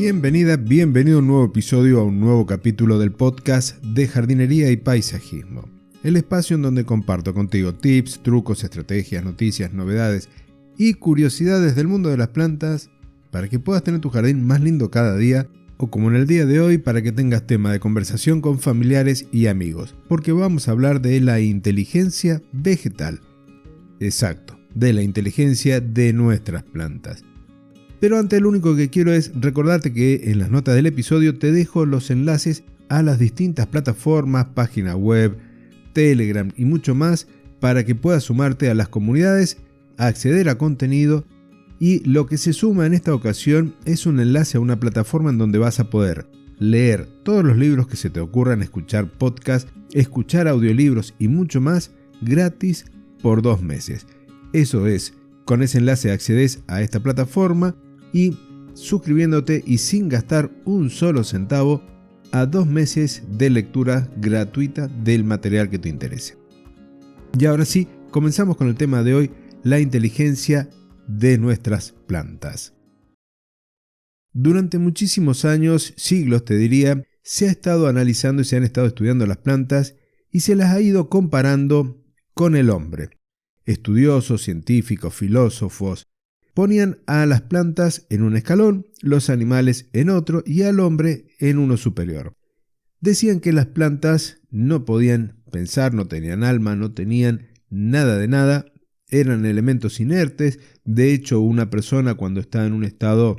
Bienvenida, bienvenido a un nuevo episodio, a un nuevo capítulo del podcast de jardinería y paisajismo. El espacio en donde comparto contigo tips, trucos, estrategias, noticias, novedades y curiosidades del mundo de las plantas para que puedas tener tu jardín más lindo cada día, o como en el día de hoy, para que tengas tema de conversación con familiares y amigos, porque vamos a hablar de la inteligencia vegetal. Exacto, de la inteligencia de nuestras plantas. Pero antes, lo único que quiero es recordarte que en las notas del episodio te dejo los enlaces a las distintas plataformas, página web, Telegram y mucho más para que puedas sumarte a las comunidades, acceder a contenido, y lo que se suma en esta ocasión es un enlace a una plataforma en donde vas a poder leer todos los libros que se te ocurran, escuchar podcasts, escuchar audiolibros y mucho más gratis por 2 meses. Eso es, con ese enlace accedes a esta plataforma y suscribiéndote y sin gastar un solo centavo a 2 meses de lectura gratuita del material que te interese. Y ahora sí, comenzamos con el tema de hoy, la inteligencia de nuestras plantas. Durante muchísimos años, siglos te diría, se ha estado analizando y se han estado estudiando las plantas y se las ha ido comparando con el hombre. Estudiosos, científicos, filósofos ponían a las plantas en un escalón, los animales en otro y al hombre en uno superior. Decían que las plantas no podían pensar, no tenían alma, no tenían nada de nada, eran elementos inertes. De hecho, una persona cuando está en un estado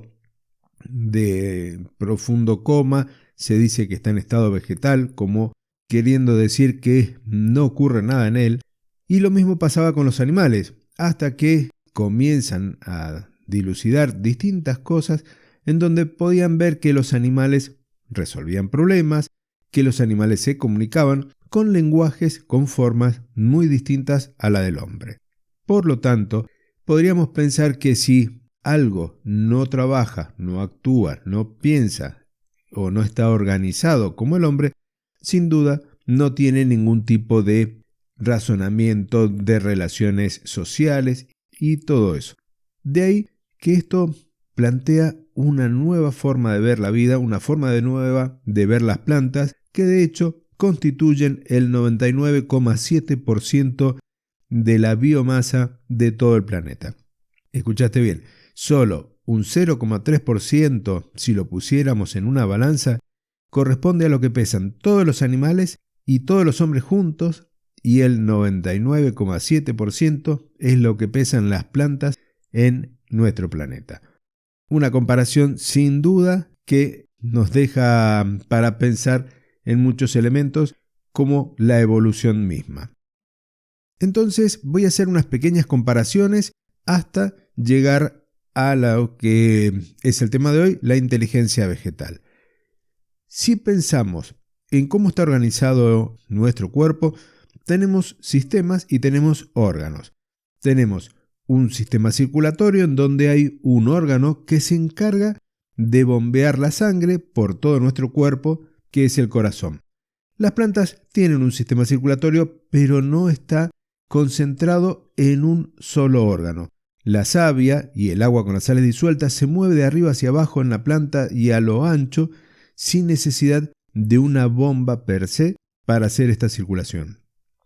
de profundo coma, se dice que está en estado vegetal, como queriendo decir que no ocurre nada en él. Y lo mismo pasaba con los animales, hasta que comienzan a dilucidar distintas cosas en donde podían ver que los animales resolvían problemas, que los animales se comunicaban con lenguajes, con formas muy distintas a la del hombre. Por lo tanto, podríamos pensar que si algo no trabaja, no actúa, no piensa o no está organizado como el hombre, sin duda no tiene ningún tipo de razonamiento, de relaciones sociales y todo eso. De ahí que esto plantea una nueva forma de ver la vida, una forma nueva de ver las plantas, que de hecho constituyen el 99,7% de la biomasa de todo el planeta. Escuchaste bien, solo un 0,3%, si lo pusiéramos en una balanza, corresponde a lo que pesan todos los animales y todos los hombres juntos, y el 99,7% es lo que pesan las plantas en nuestro planeta. Una comparación sin duda que nos deja para pensar en muchos elementos como la evolución misma. Entonces voy a hacer unas pequeñas comparaciones hasta llegar a lo que es el tema de hoy, la inteligencia vegetal. Si pensamos en cómo está organizado nuestro cuerpo, tenemos sistemas y tenemos órganos. Tenemos un sistema circulatorio en donde hay un órgano que se encarga de bombear la sangre por todo nuestro cuerpo, que es el corazón. Las plantas tienen un sistema circulatorio, pero no está concentrado en un solo órgano. La savia y el agua con las sales disueltas se mueve de arriba hacia abajo en la planta y a lo ancho, sin necesidad de una bomba per se para hacer esta circulación.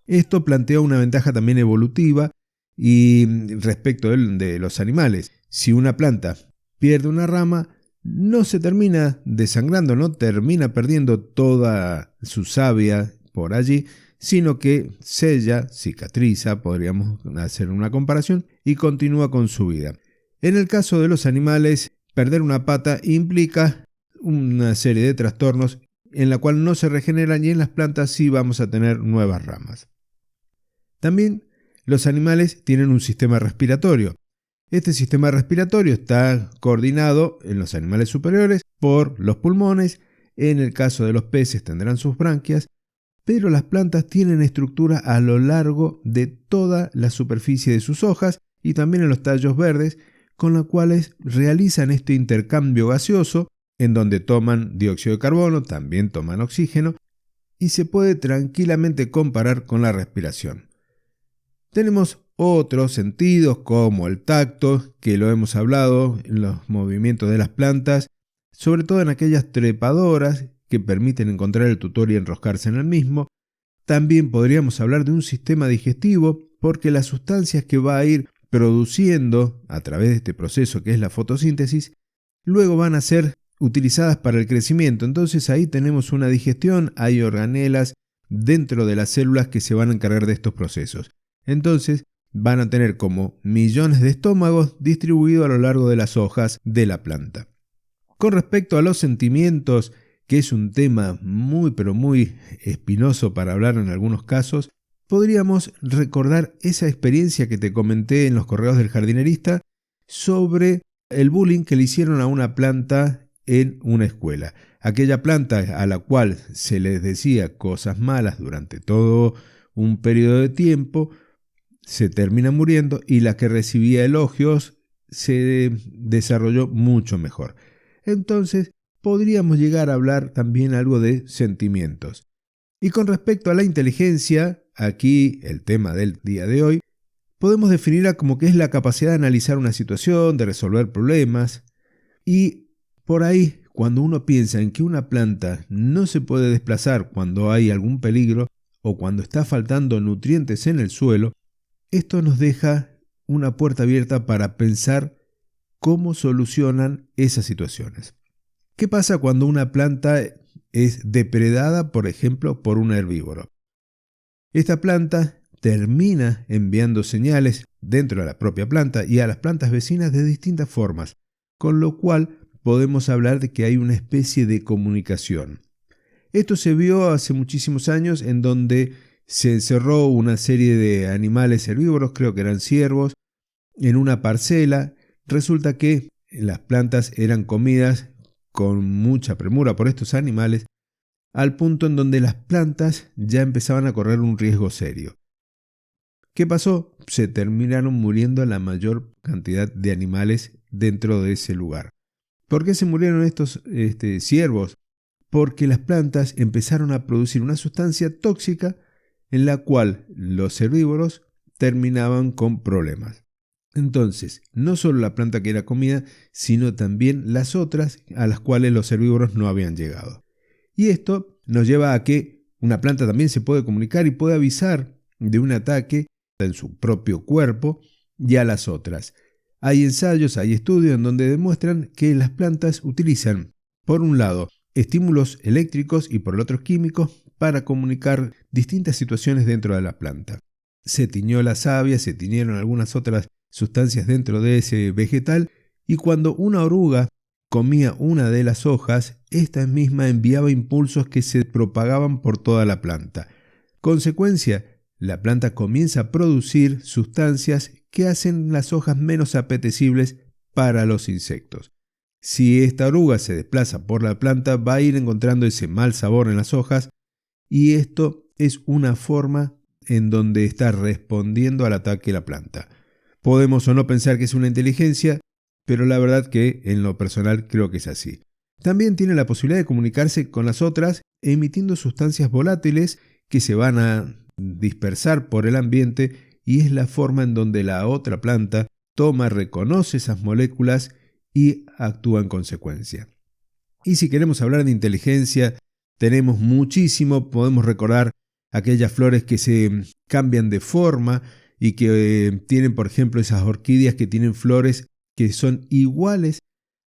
Esto plantea una ventaja también evolutiva y respecto de los animales. Si una planta pierde una rama, no se termina desangrando, no termina perdiendo toda su savia por allí, sino que sella, cicatriza, podríamos hacer una comparación, y continúa con su vida. En el caso de los animales, perder una pata implica una serie de trastornos en la cual no se regeneran, y en las plantas sí vamos a tener nuevas ramas. También los animales tienen un sistema respiratorio. Este sistema respiratorio está coordinado en los animales superiores por los pulmones. En el caso de los peces tendrán sus branquias, pero las plantas tienen estructura a lo largo de toda la superficie de sus hojas y también en los tallos verdes, con los cuales realizan este intercambio gaseoso, en donde toman dióxido de carbono, también toman oxígeno, y se puede tranquilamente comparar con la respiración. Tenemos otros sentidos como el tacto, que lo hemos hablado en los movimientos de las plantas, sobre todo en aquellas trepadoras que permiten encontrar el tutor y enroscarse en el mismo. También podríamos hablar de un sistema digestivo, porque las sustancias que va a ir produciendo a través de este proceso que es la fotosíntesis, luego van a ser utilizadas para el crecimiento. Entonces ahí tenemos una digestión, hay organelas dentro de las células que se van a encargar de estos procesos. Entonces van a tener como millones de estómagos distribuidos a lo largo de las hojas de la planta. Con respecto a los sentimientos, que es un tema muy pero muy espinoso para hablar en algunos casos, podríamos recordar esa experiencia que te comenté en los correos del jardinerista sobre el bullying que le hicieron a una planta en una escuela. Aquella planta a la cual se les decía cosas malas durante todo un periodo de tiempo, se termina muriendo, y la que recibía elogios se desarrolló mucho mejor. Entonces, podríamos llegar a hablar también algo de sentimientos. Y con respecto a la inteligencia, aquí el tema del día de hoy, podemos definirla como que es la capacidad de analizar una situación, de resolver problemas. Y por ahí, cuando uno piensa en que una planta no se puede desplazar cuando hay algún peligro o cuando está faltando nutrientes en el suelo, esto nos deja una puerta abierta para pensar cómo solucionan esas situaciones. ¿Qué pasa cuando una planta es depredada, por ejemplo, por un herbívoro? Esta planta termina enviando señales dentro de la propia planta y a las plantas vecinas de distintas formas, con lo cual podemos hablar de que hay una especie de comunicación. Esto se vio hace muchísimos años, en donde se encerró una serie de animales herbívoros, creo que eran ciervos, en una parcela. Resulta que las plantas eran comidas con mucha premura por estos animales, al punto en donde las plantas ya empezaban a correr un riesgo serio. ¿Qué pasó? Se terminaron muriendo la mayor cantidad de animales dentro de ese lugar. ¿Por qué se murieron estos ciervos? Porque las plantas empezaron a producir una sustancia tóxica en la cual los herbívoros terminaban con problemas. Entonces, no solo la planta que era comida, sino también las otras a las cuales los herbívoros no habían llegado. Y esto nos lleva a que una planta también se puede comunicar y puede avisar de un ataque en su propio cuerpo y a las otras. Hay ensayos, hay estudios en donde demuestran que las plantas utilizan, por un lado, estímulos eléctricos y por el otro químicos para comunicar distintas situaciones dentro de la planta. Se tiñó la savia, se tiñeron algunas otras sustancias dentro de ese vegetal, y cuando una oruga comía una de las hojas, esta misma enviaba impulsos que se propagaban por toda la planta. Consecuencia, la planta comienza a producir sustancias que hacen las hojas menos apetecibles para los insectos. Si esta oruga se desplaza por la planta, va a ir encontrando ese mal sabor en las hojas, y esto es una forma en donde está respondiendo al ataque de la planta. Podemos o no pensar que es una inteligencia, pero la verdad que en lo personal creo que es así. También tiene la posibilidad de comunicarse con las otras emitiendo sustancias volátiles que se van a dispersar por el ambiente, y es la forma en donde la otra planta reconoce esas moléculas y actúa en consecuencia. Y si queremos hablar de inteligencia, tenemos muchísimo. Podemos recordar aquellas flores que se cambian de forma y que tienen, por ejemplo, esas orquídeas que tienen flores que son iguales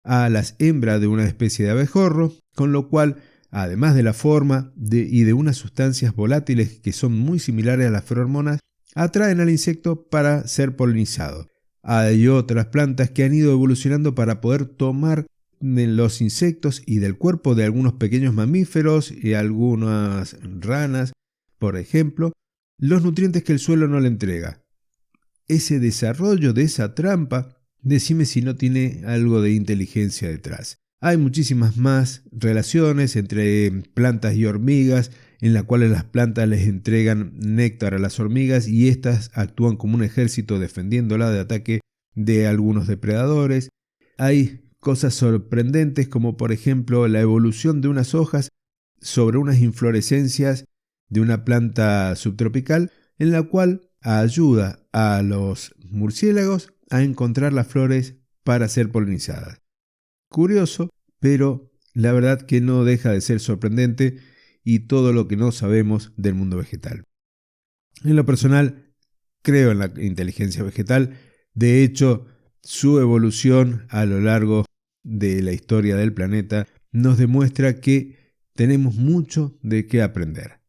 a las hembras de una especie de abejorro, con lo cual, además de la forma y de unas sustancias volátiles que son muy similares a las feromonas, atraen al insecto para ser polinizado. Hay otras plantas que han ido evolucionando para poder tomar de los insectos y del cuerpo de algunos pequeños mamíferos y algunas ranas, por ejemplo, los nutrientes que el suelo no le entrega. Ese desarrollo de esa trampa, decime si no tiene algo de inteligencia detrás. Hay muchísimas más relaciones entre plantas y hormigas, en las cuales las plantas les entregan néctar a las hormigas y éstas actúan como un ejército defendiéndola de ataque de algunos depredadores. Hay cosas sorprendentes como, por ejemplo, la evolución de unas hojas sobre unas inflorescencias de una planta subtropical, en la cual ayuda a los murciélagos a encontrar las flores para ser polinizadas. Curioso, pero la verdad que no deja de ser sorprendente y todo lo que no sabemos del mundo vegetal. En lo personal, creo en la inteligencia vegetal. De hecho, su evolución a lo largo de la historia del planeta nos demuestra que tenemos mucho de qué aprender.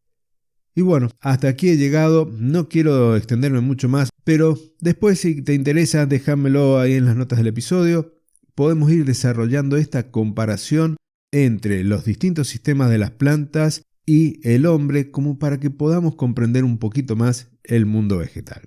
Y bueno, hasta aquí he llegado, no quiero extenderme mucho más, pero después si te interesa, déjamelo ahí en las notas del episodio. Podemos ir desarrollando esta comparación entre los distintos sistemas de las plantas y el hombre como para que podamos comprender un poquito más el mundo vegetal.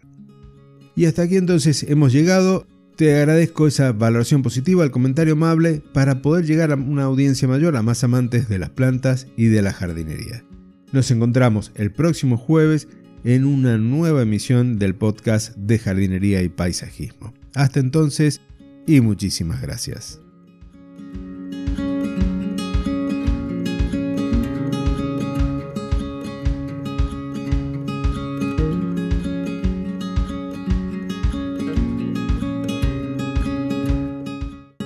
Y hasta aquí entonces hemos llegado. Te agradezco esa valoración positiva, el comentario amable para poder llegar a una audiencia mayor, a más amantes de las plantas y de la jardinería. Nos encontramos el próximo jueves en una nueva emisión del podcast de jardinería y paisajismo. Hasta entonces y muchísimas gracias.